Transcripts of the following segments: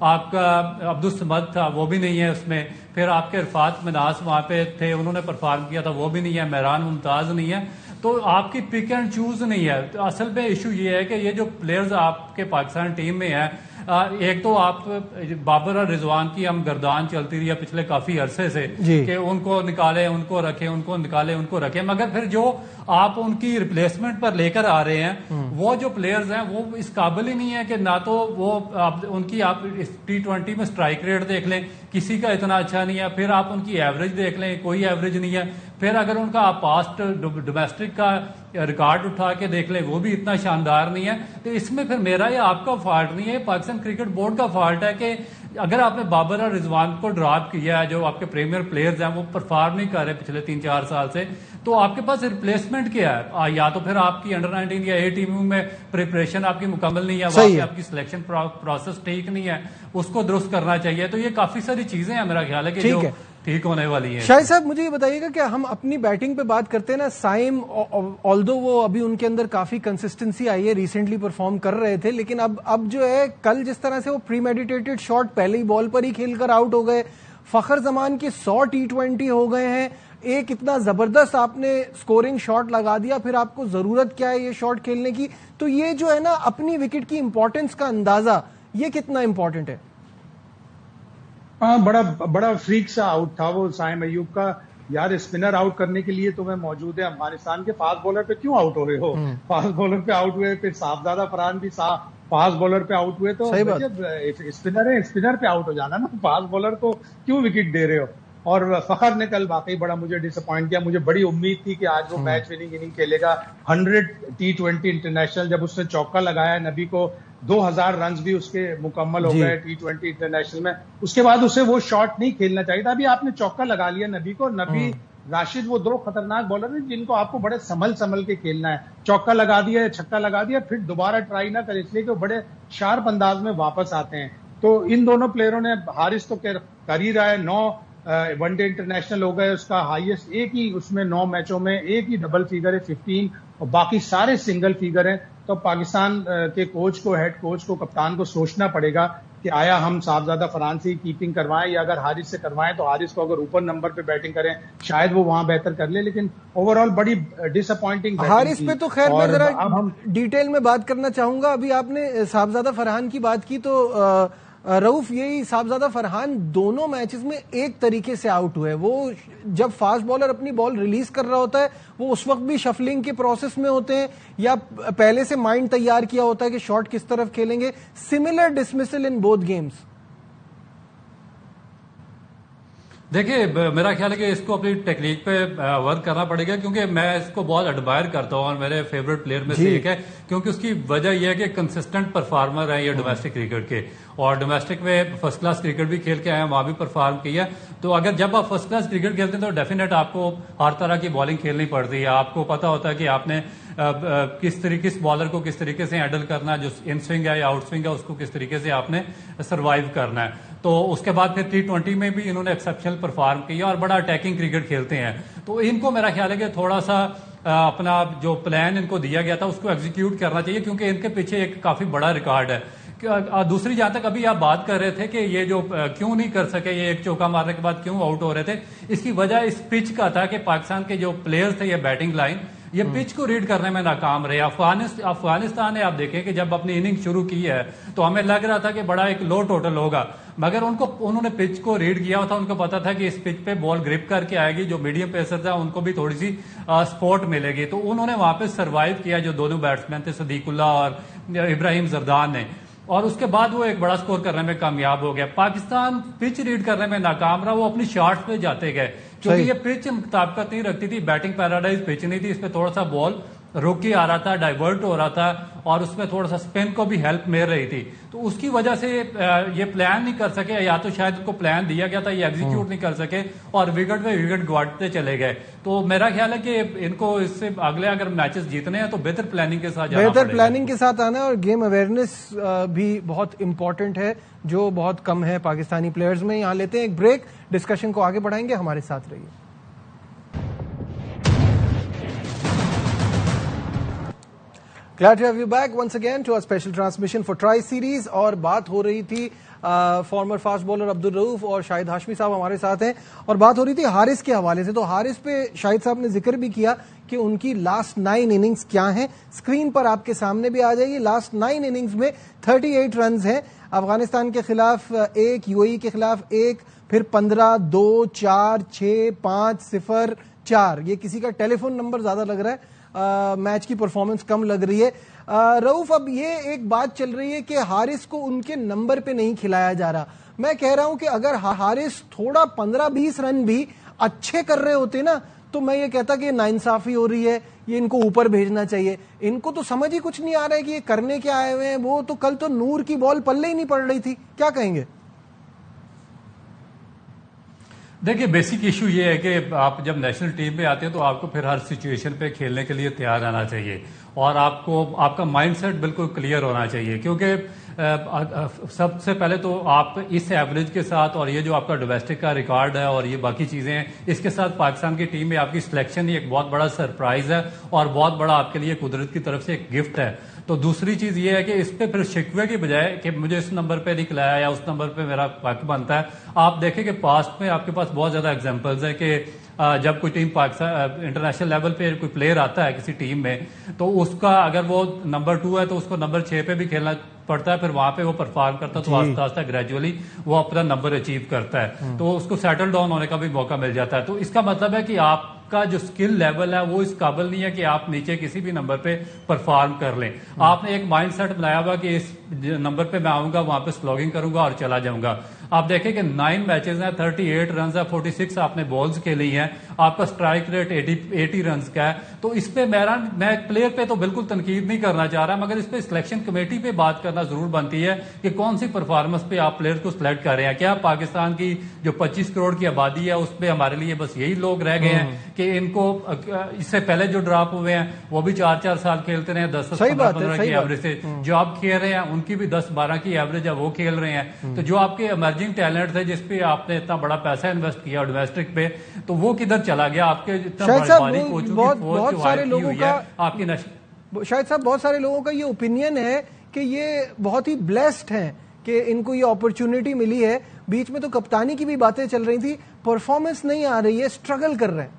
آپ کا عبدالصمد تھا وہ بھی نہیں ہے اس میں، پھر آپ کے عرفات مناس وہاں پہ تھے انہوں نے پرفارم کیا تھا وہ بھی نہیں ہے، مہران ممتاز نہیں ہے، تو آپ کی پک اینڈ چوز نہیں ہے. اصل میں ایشو یہ ہے کہ یہ جو پلیئرز آپ کے پاکستان ٹیم میں ہیں، ایک تو آپ بابر اور رضوان کی ہم گردان چلتی رہی ہے پچھلے کافی عرصے سے کہ ان کو نکالیں ان کو رکھیں، ان کو نکالیں ان کو رکھیں، مگر پھر جو آپ ان کی ریپلیسمنٹ پر لے کر آ رہے ہیں وہ جو پلیئرز ہیں وہ اس قابل ہی نہیں ہے کہ نہ تو وہ ان کی آپ T20 میں سٹرائک ریٹ دیکھ لیں کسی کا اتنا اچھا نہیں ہے، پھر آپ ان کی ایوریج دیکھ لیں کوئی ایوریج نہیں ہے، پھر اگر ان کا آپ پاسٹ ڈومیسٹک کا ریکارڈ اٹھا کے دیکھ لیں وہ بھی اتنا شاندار نہیں ہے. تو اس میں پھر میرا یا آپ کا فالٹ نہیں ہے، پاکستان کرکٹ بورڈ کا فالٹ ہے کہ اگر آپ نے بابر اور رضوان کو ڈراپ کیا ہے، جو آپ کے پریمیئر پلیئرز ہیں وہ پرفارم نہیں کر رہے پچھلے 3-4 سال سے، تو آپ کے پاس ریپلیسمنٹ کیا ہے؟ یا تو پھر آپ کی انڈر 19 یا اے ٹیموں میں پریپریشن آپ کی مکمل نہیں ہے، وہاں پہ آپ کی سلیکشن پروسیس ٹھیک نہیں ہے، اس کو درست کرنا چاہیے. تو یہ کافی ساری چیزیں ہیں میرا خیال ہے کہ جو ٹھیک ہونے والی ہیں. شاہد صاحب مجھے یہ بتائیے گا کہ ہم اپنی بیٹنگ پہ بات کرتے ہیں نا، سائم آلدو وہ ابھی ان کے اندر کافی کنسسٹنسی آئی ہے، ریسنٹلی پرفارم کر رہے تھے، لیکن اب جو ہے کل جس طرح سے وہ پری میڈیٹیٹڈ شاٹ پہلے ہی بال پر ہی کھیل کر آؤٹ ہو گئے، فخر زمان کے 100 T20 ہو گئے ہیں، ایک اتنا زبردست آپ نے سکورنگ شاٹ لگا دیا، پھر آپ کو ضرورت کیا ہے یہ شاٹ کھیلنے کی؟ تو یہ جو ہے نا اپنی وکٹ کی امپورٹنس کا اندازہ یہ کتنا امپورٹنٹ ہے؟ ہاں، بڑا فریک سا آؤٹ تھا وہ سائم ایوب کا. یار اسپنر آؤٹ کرنے کے لیے تمہیں موجود ہے، افغانستان کے فاسٹ بولر پہ کیوں آؤٹ ہو رہے ہو؟ فاسٹ بولر پہ آؤٹ ہوئے، پھر صاحبزادہ فرحان بھی فاسٹ بولر پہ آؤٹ ہوئے، تو اسپنر ہے، اسپنر پہ آؤٹ ہو جانا نا، فاسٹ بولر کو کیوں وکٹ دے رہے ہو؟ اور فخر نے کل واقعی بڑا مجھے ڈس اپوائنٹ کیا. مجھے بڑی امید تھی کہ آج وہ میچ وننگ اننگ کھیلے گا. 100 T20 انٹرنیشنل جب اس نے چوکا لگایا نبی کو، 2000 رنز بھی اس کے مکمل ہو گئے T20 انٹرنیشنل میں. اس کے بعد اسے وہ شاٹ نہیں کھیلنا چاہیے تھا. ابھی آپ نے چوکا لگا لیا نبی کو. نبی راشد وہ 2 خطرناک بالر ہیں جن کو آپ کو بڑے سنبھل کے کھیلنا ہے. چوکا لگا دیا، چھکا لگا دیا، پھر دوبارہ ٹرائی نہ کرے، اس لیے کہ وہ بڑے شارپ انداز میں واپس آتے ہیں. تو ان دونوں پلیئروں نے، حارث تو کر ہی رہا ہے، 9 ون ڈے انٹرنیشنل ہو گئے، اس کا ہائیسٹ ایک ہی اس میں 9 میچوں میں ایک ہی ڈبل فیگر ہے 15، اور باقی سارے سنگل فیگر ہیں. تو پاکستان کے کوچ کو، ہیڈ کوچ کو، کپتان کو سوچنا پڑے گا کہ آیا ہم صاحبزادہ فرحان سے کیپنگ کروائیں یا اگر حارث سے کروائیں تو حارث کو اگر اوپر نمبر پہ بیٹنگ کریں شاید وہ وہاں بہتر کر لے. لیکن اوور آل بڑی ڈس اپوائنٹنگ. حارث پہ تو خیر میں ذرا ڈیٹیل میں بات کرنا چاہوں گا. ابھی آپ نے صاحبزادہ فرحان کی بات کی تو رؤف، یہی صاحبزادہ فرحان دونوں میچز میں ایک طریقے سے آؤٹ ہوئے. وہ جب فاسٹ بالر اپنی بال ریلیز کر رہا ہوتا ہے وہ اس وقت بھی شفلنگ کے پروسیس میں ہوتے ہیں یا پہلے سے مائنڈ تیار کیا ہوتا ہے کہ شاٹ کس طرف کھیلیں گے. Similar dismissal in both games. دیکھیے میرا خیال ہے کہ اس کو اپنی ٹیکنیک پہ ورک کرنا پڑے گا، کیونکہ میں اس کو بہت ایڈمائر کرتا ہوں اور میرے فیوریٹ پلیئر میں سے ایک ہے، کیونکہ اس کی وجہ یہ ہے کہ کنسسٹنٹ پرفارمر ہے یہ ڈومیسٹک کرکٹ کے، اور ڈومیسٹک میں فرسٹ کلاس کرکٹ بھی کھیل کے آئے ہیں، وہاں بھی پرفارم کیا. تو اگر جب آپ فرسٹ کلاس کرکٹ کھیلتے ہیں تو ڈیفینیٹ آپ کو ہر طرح کی بالنگ کھیلنی پڑتی ہے. آپ کو پتا ہوتا ہے کہ آپ نے کس بالر کو کس طریقے سے ہینڈل کرنا ہے، جو ان سوئنگ ہے یا آؤٹ سوئنگ ہے اس کو کس طریقے سے آپ نے سروائیو کرنا ہے. تو اس کے بعد پھر T20 میں بھی انہوں نے ایکسیپشنل پرفارم کیا اور بڑا اٹیکنگ کرکٹ کھیلتے ہیں. تو ان کو میرا خیال ہے کہ تھوڑا سا اپنا جو پلان ان کو دیا گیا تھا اس کو ایگزیکیوٹ کرنا چاہیے، کیونکہ ان کے پیچھے ایک کافی بڑا ریکارڈ ہے. دوسری جہاں تک ابھی آپ بات کر رہے تھے کہ یہ جو کیوں نہیں کر سکے، یہ ایک چوکا مارنے کے بعد کیوں آؤٹ ہو رہے تھے، اس کی وجہ اس پچ کا تھا کہ پاکستان کے جو پلیئرز تھے، یہ بیٹنگ لائن، یہ پچ کو ریڈ کرنے میں ناکام رہے. افغانستان نے آپ دیکھیں کہ جب اپنی اننگ شروع کی ہے تو ہمیں لگ رہا تھا کہ بڑا ایک لو ٹوٹل ہوگا، مگر انہوں نے پچ کو ریڈ کیا تھا. ان کو پتا تھا کہ اس پچ پہ بال گرپ کر کے آئے گی، جو میڈیم پیسرز ہیں ان کو بھی تھوڑی سی سپورٹ ملے گی. تو انہوں نے وہاں پہ سروائیو کیا، جو دونوں بیٹسمین تھے صدیق اللہ اور ابراہیم زردان نے، اور اس کے بعد وہ ایک بڑا سکور کرنے میں کامیاب ہو گیا. پاکستان پچ ریڈ کرنے میں ناکام رہا، وہ اپنی شاٹس پہ جاتے گئے کیونکہ یہ پچ مطابقت نہیں رکھتی تھی. بیٹنگ پیراڈائز پچ نہیں تھی، اس پہ تھوڑا سا بال روک کے آ رہا تھا، ڈائیورٹ ہو رہا تھا، اور اس میں تھوڑا سا اسپن کو بھی ہیلپ مل رہی تھی. تو اس کی وجہ سے یہ پلان نہیں کر سکے، یا تو شاید ان کو پلان دیا گیا تھا یہ ایگزیکیوٹ نہیں کر سکے اور وکٹ پہ وکٹ گواٹتے چلے گئے. تو میرا خیال ہے کہ ان کو اس سے اگلے اگر میچز جیتنے ہیں تو بہتر پلاننگ کے ساتھ بہتر پلاننگ کے ساتھ آنا ہے، اور گیم اویئرنیس بھی بہت امپورٹنٹ ہے جو بہت کم ہے پاکستانی پلیئرز میں. یہاں لیتے ہیں ایک بریک، ڈسکشن کو آگے بڑھائیں گے، ہمارے ساتھ رہیے. Glad to have you back once again to our special transmission for Tri Series. اور بات ہو رہی تھی فارمر فاسٹ بولر عبدالرؤف اور شاہد ہاشمی صاحب ہمارے ساتھ ہیں، اور بات ہو رہی تھی حارث کے حوالے سے. تو حارث پہ شاہد صاحب نے ذکر بھی کیا کہ ان کی لاسٹ 9 اننگز کیا ہیں. اسکرین پر آپ کے سامنے بھی آ جائے گی. لاسٹ 9 اننگز میں 38 رنز ہیں. افغانستان کے خلاف 1، یو اے ای کے خلاف 1، پھر 15، 2، 4، 6، 5، 0، 4. یہ کسی کا ٹیلی فون نمبر زیادہ لگ رہا ہے، میچ کی پرفارمنس کم لگ رہی ہے. رؤف، اب یہ ایک بات چل رہی ہے کہ حارث کو ان کے نمبر پہ نہیں کھلایا جا رہا. میں کہہ رہا ہوں کہ اگر حارث تھوڑا 15-20 رن بھی اچھے کر رہے ہوتے نا تو میں یہ کہتا کہ ناانصافی ہو رہی ہے، یہ ان کو اوپر بھیجنا چاہیے. ان کو تو سمجھ ہی کچھ نہیں آ رہا ہے کہ یہ کرنے کیا آئے ہوئے ہیں. وہ تو کل تو نور کی بال پلے ہی نہیں پڑ رہی تھی. کیا کہیں گے؟ دیکھیے، بیسک ایشو یہ ہے کہ آپ جب نیشنل ٹیم میں آتے ہیں تو آپ کو پھر ہر سچویشن پہ کھیلنے کے لیے تیار آنا چاہیے، اور آپ کا مائنڈ سیٹ بالکل کلیئر ہونا چاہیے. کیونکہ سب سے پہلے تو آپ اس ایوریج کے ساتھ، اور یہ جو آپ کا ڈومیسٹک کا ریکارڈ ہے اور یہ باقی چیزیں ہیں، اس کے ساتھ پاکستان کی ٹیم میں آپ کی سلیکشن ہی ایک بہت بڑا سرپرائز ہے اور بہت بڑا آپ کے لیے قدرت کی طرف سے ایک گفٹ ہے. تو دوسری چیز یہ ہے کہ اس پہ پھر شکوے کی بجائے کہ مجھے اس نمبر پہ نہیں کھلایا یا اس نمبر پہ میرا حق بنتا ہے. آپ دیکھیں کہ پاسٹ میں آپ کے پاس بہت زیادہ ایگزامپلز ہیں کہ جب کوئی ٹیم پاکستان انٹرنیشنل لیول پہ کوئی پلیئر آتا ہے کسی ٹیم میں، تو اس کا اگر وہ نمبر 2 ہے تو اس کو نمبر 6 پہ بھی کھیلنا پڑتا ہے. پھر وہاں پہ وہ پرفارم کرتا ہے تو آہستہ آہستہ گریجولی وہ اپنا نمبر اچیو کرتا ہے، تو اس کو سیٹل ڈاؤن ہونے کا بھی موقع مل جاتا ہے. تو اس کا مطلب ہے کہ آپ کا جو سکل لیول ہے وہ اس قابل نہیں ہے کہ آپ نیچے کسی بھی نمبر پہ پرفارم کر لیں. آپ نے ایک مائنڈ سیٹ بنایا ہوا کہ اس نمبر پہ میں آؤں گا، وہاں پہ سلوگنگ کروں گا اور چلا جاؤں گا. آپ دیکھیں کہ 9 میچز ہیں، 38 رنز ہے، 46 آپ نے بالز کھیلی ہیں، آپ کا سٹرائک ریٹ 80 رنز کا ہے. تو اس پہ میں پلیئر پہ تو بالکل تنقید نہیں کرنا چاہ رہا، مگر اس پہ سلیکشن کمیٹی پہ بات کرنا ضرور بنتی ہے کہ کون سی پرفارمنس پہ آپ پلیئر کو سلیکٹ کر رہے ہیں. کیا پاکستان کی جو 25 کروڑ کی آبادی ہے اس پہ ہمارے لیے بس یہی لوگ رہ گئے ہیں کہ ان کو اس سے پہلے جو ڈراپ ہوئے ہیں وہ بھی 4 سال کھیلتے رہے ہیں، 10-15 کی ایوریج سے. جو آپ کھیل رہے ہیں ان کی بھی 10-12 کی ایوریج ہے، وہ کھیل رہے ہیں. تو جو آپ کے ایمرجنگ ٹیلنٹ تھے جس پہ آپ نے اتنا بڑا پیسہ انویسٹ کیا ڈومیسٹک پہ، تو وہ کدھر چلا گیا؟ آپ کے شاہد صاحب بہت سارے لوگوں کا شاہد صاحب بہت سارے لوگوں کا یہ اوپینین ہے کہ یہ بہت ہی بلیسڈ ہیں کہ ان کو یہ اپرچونٹی ملی ہے. بیچ میں تو کپتانی کی بھی باتیں چل رہی تھی، پرفارمنس نہیں آ رہی ہے، اسٹرگل کر رہے ہیں.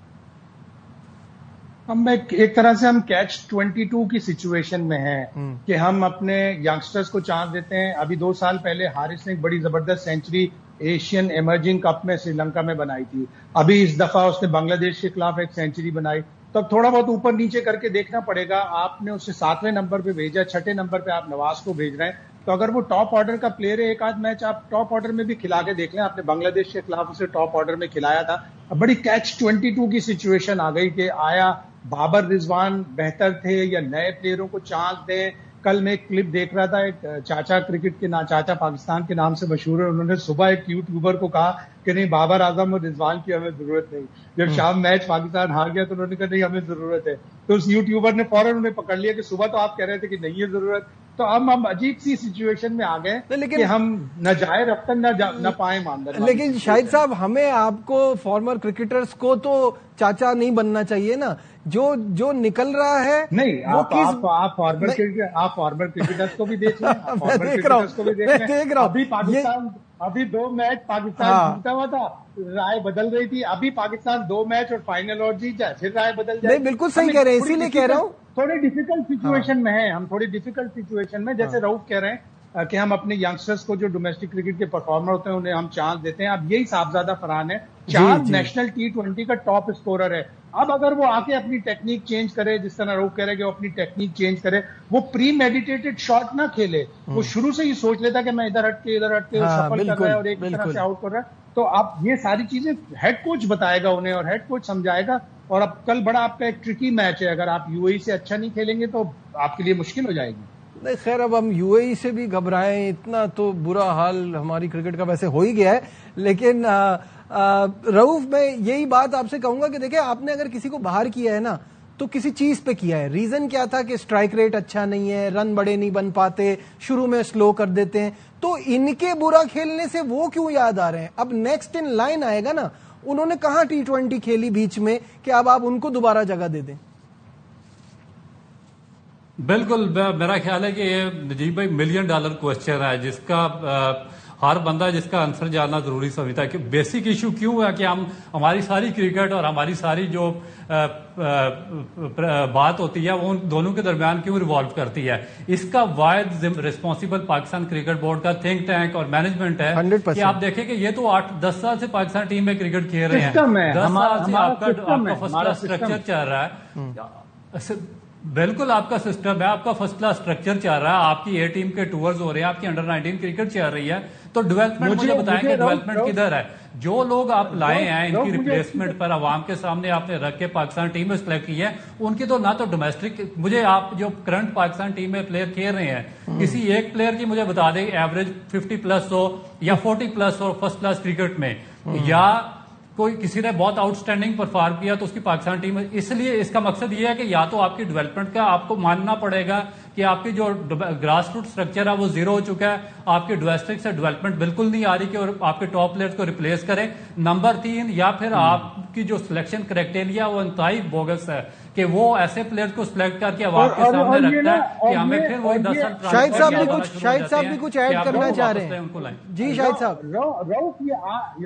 ہم ایک طرح سے ہم کیچ 22 کی سچویشن میں ہیں کہ ہم اپنے ینگسٹرز کو چانس دیتے ہیں. ابھی 2 سال پہلے حارث نے ایک بڑی زبردست سینچری ایشین ایمرجنگ کپ میں سری لنکا میں بنائی تھی. ابھی اس دفعہ اس نے بنگلہ دیش کے خلاف ایک سینچری بنائی. تو اب تھوڑا بہت اوپر نیچے کر کے دیکھنا پڑے گا. آپ نے اسے 7ویں نمبر پہ بھیجا، 6 نمبر پہ آپ نواز کو بھیج رہے ہیں. تو اگر وہ ٹاپ آرڈر کا پلیئر ہے، ایک آدھ میچ آپ ٹاپ آرڈر میں بھی کھلا کے دیکھ لیں. آپ نے بنگلہ دیش کے خلاف اسے ٹاپ آرڈر میں کھلایا تھا. اب بڑی کیچ 22 کی سچویشن آ گئی کہ آیا بابر رضوان بہتر تھے یا نئے پلیئروں کو چانس دیں. کل میں ایک کلپ دیکھ رہا تھا، ایک چاچا کرکٹ کے چاچا پاکستان کے نام سے مشہور ہے، انہوں نے صبح ایک یوٹیوبر کو کہا کہ نہیں، بابر اعظم اور رضوان کی ہمیں ضرورت نہیں. جب شام میچ پاکستان ہار گیا تو انہوں نے کہا نہیں، ہمیں ضرورت ہے. تو اس یوٹیوبر نے فوراً انہیں پکڑ لیا کہ صبح تو آپ کہہ رہے تھے کہ نہیں ہے ضرورت. تو ہم عجیب سی سچویشن میں آ گئے کہ ہم نہ جائے رفتن نہ پائیں ماندن. لیکن شاہد صاحب، ہمیں آپ کو فارمر کرکٹرز کو تو چاچا نہیں بننا چاہیے نا. جو نکل رہا ہے نہیں، آپ فارمر کرکٹرز کو بھی دیکھ لیں. ابھی 2 میچ پاکستان جیتا ہوا تھا، رائے بدل رہی تھی. ابھی پاکستان 2 میچ اور فائنل اور جیت جائے پھر رائے بدل جائے. نہیں، بالکل صحیح کہہ رہے ہیں، اسی لیے کہہ رہا ہوں تھوڑی ڈیفیکلٹ سچویشن میں ہیں ہم، تھوڑی ڈیفیکلٹ سچویشن میں. جیسے رؤف کہہ رہے ہیں کہ ہم اپنے ینگسٹرز کو جو ڈومیسٹک کرکٹ کے پرفارمر ہوتے ہیں انہیں ہم چانس دیتے ہیں. اب یہی صاحبزادہ فرحان ہے، 4 نیشنل T20 کا ٹاپ اسکورر ہے. اب اگر وہ آ کے اپنی ٹیکنیک چینج کرے، جس طرح رؤف کہہ رہے کہ وہ اپنی ٹیکنیک چینج کرے، وہ پری میڈیٹیٹڈ شاٹ نہ کھیلے، وہ شروع سے ہی سوچ لیتا کہ میں ادھر ہٹ کے شفل کر رہا ہے اور ایک طرح سے آؤٹ کر رہا ہے. تو اب یہ ساری چیزیں ہیڈ کوچ بتائے گا انہیں اور ہیڈ کوچ سمجھائے گا. اور اب کل بڑا آپ کا ایک ٹرکی میچ ہے، اگر آپ یو اے ای سے اچھا نہیں کھیلیں گے تو آپ کے لیے مشکل ہو جائے گی. نہیں خیر، اب ہم یو اے ای سے بھی گھبرائیں، اتنا تو برا حال ہماری کرکٹ کا ویسے ہو ہی گیا ہے. لیکن رؤف، میں یہی بات آپ سے کہوں گا کہ دیکھیں، آپ نے اگر کسی کو باہر کیا ہے نا تو کسی چیز پہ کیا ہے. ریزن کیا تھا کہ سٹرائک ریٹ اچھا نہیں ہے، رن بڑے نہیں بن پاتے، شروع میں سلو کر دیتے ہیں. تو ان کے برا کھیلنے سے وہ کیوں یاد آ رہے ہیں؟ اب نیکسٹ ان لائن آئے گا نا. انہوں نے کہاں T20 کھیلی بیچ میں کہ اب آپ ان کو دوبارہ جگہ دے دیں؟ بالکل میرا خیال ہے کہ یہ نجیب بھائی $1 ملین کوشچن ہے جس کا ہر بندہ جس کا آنسر جاننا ضروری سمجھتا ہے کہ بیسک ایشو کیوں ہے کہ ہماری ساری کرکٹ اور ہماری ساری جو بات ہوتی ہے وہ ان دونوں کے درمیان کیوں ریوالو کرتی ہے. اس کا واحد ریسپانسبل پاکستان کرکٹ بورڈ کا تھنک ٹینک اور مینجمنٹ ہے 100%. کہ آپ دیکھیں کہ یہ تو 8-10 سال سے پاکستان ٹیم میں کرکٹ کھیل رہے ہیں, 10 سال سے آپ کا فرسٹ کلاس اسٹرکچر چل رہا ہے. بالکل آپ کا سسٹم ہے, آپ کا فرسٹ کلاس اسٹرکچر چل رہا ہے, آپ کی اے ٹیم کے ٹورز ہو رہے ہیں, آپ کی انڈر-19 کرکٹ چل رہی ہے, تو ڈیولپمنٹ مجھے بتائیں کہ ڈیولپمنٹ کدھر ہے؟ جو لوگ آپ لائے ہیں ان کی ریپلیسمنٹ پر عوام کے سامنے آپ نے رکھ کے پاکستان ٹیم میں سلیکٹ کی ہے, ان کی تو نہ تو ڈومیسٹک, مجھے آپ جو کرنٹ پاکستان ٹیم میں پلیئر کھیل رہے ہیں کسی ایک پلیئر کی مجھے بتا دیں ایوریج 50+ ہو یا 40+ ہو فرسٹ کلاس کرکٹ میں, یا کوئی کسی نے بہت آؤٹ اسٹینڈنگ پرفارم کیا تو اس کی پاکستان ٹیم. اس لیے اس کا مقصد یہ ہے کہ یا تو آپ کی ڈیولپمنٹ کا آپ کو ماننا پڑے گا کہ آپ کی جو گراس روٹ اسٹرکچر ہے وہ زیرو ہو چکا ہے, آپ کی ڈومیسٹک سے ڈیولپمنٹ بالکل نہیں آ رہی کہ آپ کے ٹاپ پلیئرز کو ریپلیس کریں. نمبر 3, یا پھر آپ کی جو سلیکشن کرائٹیریا وہ انتہائی بوگس ہے کہ وہ ایسے پلیئرز کو سلیکٹ کر کے عوام کے سامنے رکھتا ہے کہ ہمیں پھر وہی 10 سال. شاہد صاحب بھی کچھ ایڈ کرنا چاہ رہے ہیں. جی شاہد صاحب.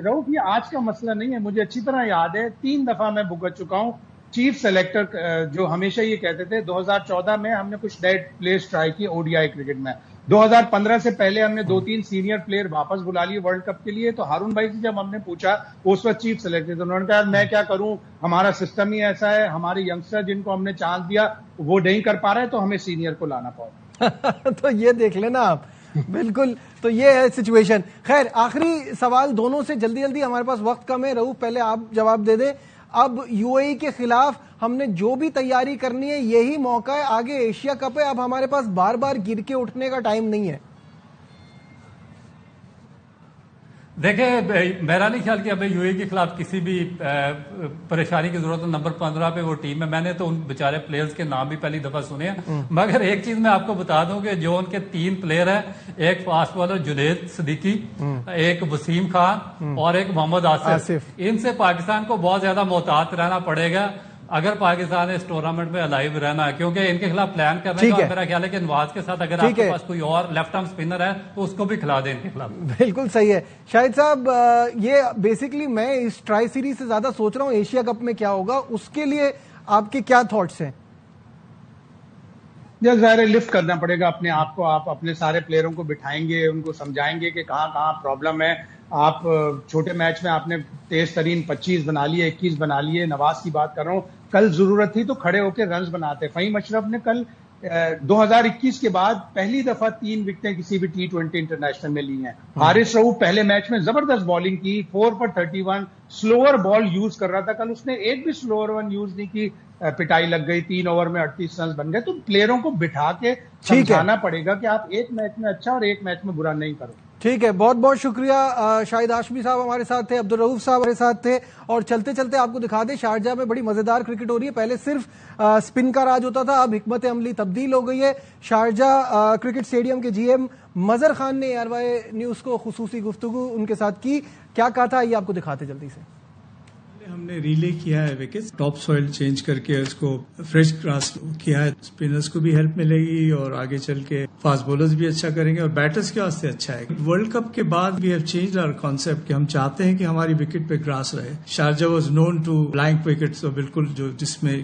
رؤف یہ آج کا مسئلہ نہیں ہے, مجھے اچھی طرح یاد ہے 3 دفعہ میں بھگت چکا ہوں. چیف سلیکٹر جو ہمیشہ یہ کہتے تھے 2014 میں ہم نے کچھ نئے پلیئرز ٹرائی کیے ODI کرکٹ میں, 2015 سے پہلے ہم نے 2-3 سینئر پلیئر واپس بلا لیے ورلڈ کپ کے لیے. تو ہارون بھائی سے جب ہم نے پوچھا اس وقت چیف سلیکٹر تھے, انہوں نے کہا میں کیا کروں, ہمارا سسٹم ہی ایسا ہے, ہمارے ینگسٹر جن کو ہم نے چانس دیا وہ نہیں کر پا رہے تو ہمیں سینئر کو لانا پڑا. تو یہ دیکھ لینا آپ. بالکل, تو یہ ہے سچویشن. خیر, آخری سوال دونوں سے, جلدی ہمارے پاس وقت کم ہے. رؤف پہلے آپ جواب دے دیں. اب UAE کے خلاف ہم نے جو بھی تیاری کرنی ہے یہی موقع ہے, آگے ایشیا کپ ہے, اب ہمارے پاس بار بار گر کے اٹھنے کا ٹائم نہیں ہے. دیکھیں میرا نہیں خیال کہ ابھی UAE کے خلاف کسی بھی پریشانی کی ضرورت ہے. نمبر 15 پہ وہ ٹیم ہے, میں نے تو ان بیچارے پلیئرز کے نام بھی پہلی دفعہ سنے ہیں, مگر ایک چیز میں آپ کو بتا دوں کہ جو ان کے 3 پلیئر ہیں, ایک فاسٹ بالر جنید صدیقی, ایک وسیم خان اور ایک محمد آصف, ان سے پاکستان کو بہت زیادہ محتاط رہنا پڑے گا اگر پاکستان اس ٹورنامنٹ میں الائیو رہنا ہے, کیونکہ ان کے خلاف پلان کرنے کا میرا خیال ہے کہ نواز کے ساتھ اگر آپ کے پاس کوئی اور لیفٹ آرم اسپنر ہے تو اس کو بھی کھلا دیں ان کے خلاف. بالکل صحیح ہے. شاہد صاحب, یہ بیسکلی میں اس ٹرائی سیریز سے زیادہ سوچ رہا ہوں ایشیا کپ میں کیا ہوگا, اس کے لیے آپ کے کیا تھاٹس ہیں؟ ظاہر لفٹ کرنا پڑے گا اپنے آپ کو, آپ اپنے سارے پلیئروں کو بٹھائیں گے, ان کو سمجھائیں گے کہ کہاں کہاں پرابلم ہے. آپ چھوٹے میچ میں آپ نے تیز ترین 25 بنا لیے, 21 بنا لیے. نواز کی بات کر رہا ہوں, کل ضرورت تھی تو کھڑے ہو کے رنز بناتے. فہیم اشرف نے کل 2021 کے بعد پہلی دفعہ 3 وکٹیں کسی بھی T20 انٹرنیشنل میں لی ہیں. حارث رؤف پہلے میچ میں زبردست بالنگ کی, 4 پر 31, سلوور بال یوز کر رہا تھا. کل اس نے ایک بھی سلوور ون یوز نہیں کی, پٹائی لگ گئی, 3 اوور میں 38 رنز بن گئے. تو پلیئروں کو بٹھا کے سمجھانا پڑے گا کہ آپ ایک میچ میں اچھا اور ایک میچ میں برا نہیں کرو. ٹھیک ہے, بہت بہت شکریہ. شاہد ہاشمی صاحب ہمارے ساتھ تھے, عبدالرؤف صاحب ہمارے ساتھ تھے. اور چلتے چلتے آپ کو دکھا دیں شارجہ میں بڑی مزیدار کرکٹ ہو رہی ہے. پہلے صرف سپن کا راج ہوتا تھا, اب حکمت عملی تبدیل ہو گئی ہے. شارجہ کرکٹ اسٹیڈیم کے GM مظہر خان نے ARY نیوز کو خصوصی گفتگو ان کے ساتھ کی. کیا کہا تھا یہ آپ کو دکھاتے جلدی سے. ہم نے ریلے کیا ہے وکٹ, ٹاپ سوئل چینج کر کے اس کو فریش گراس کیا ہے. اسپنرز کو بھی ہیلپ ملے گی اور آگے چل کے فاسٹ بولرز بھی اچھا کریں گے اور بیٹرز کے واسطے اچھا ہے. ورلڈ کپ کے بعد we have change our concept کہ ہم چاہتے ہیں کہ ہماری وکٹ پہ گراس رہے. Sharjah was known to blank wicket, تو بالکل جو جس میں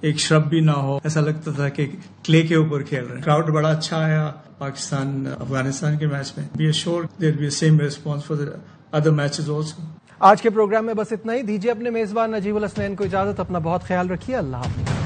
ایک شرب بھی نہ ہو, ایسا لگتا تھا کہ کلے کے اوپر کھیل رہے ہیں. کراؤڈ بڑا اچھا آیا پاکستان افغانستان کے میچ میں. We are sure there be same response for the other matches also. آج کے پروگرام میں بس اتنا ہی. دیجیے اپنے میزبان نجیب الحسنین کو اجازت. اپنا بہت خیال رکھیے. اللہ حافظ.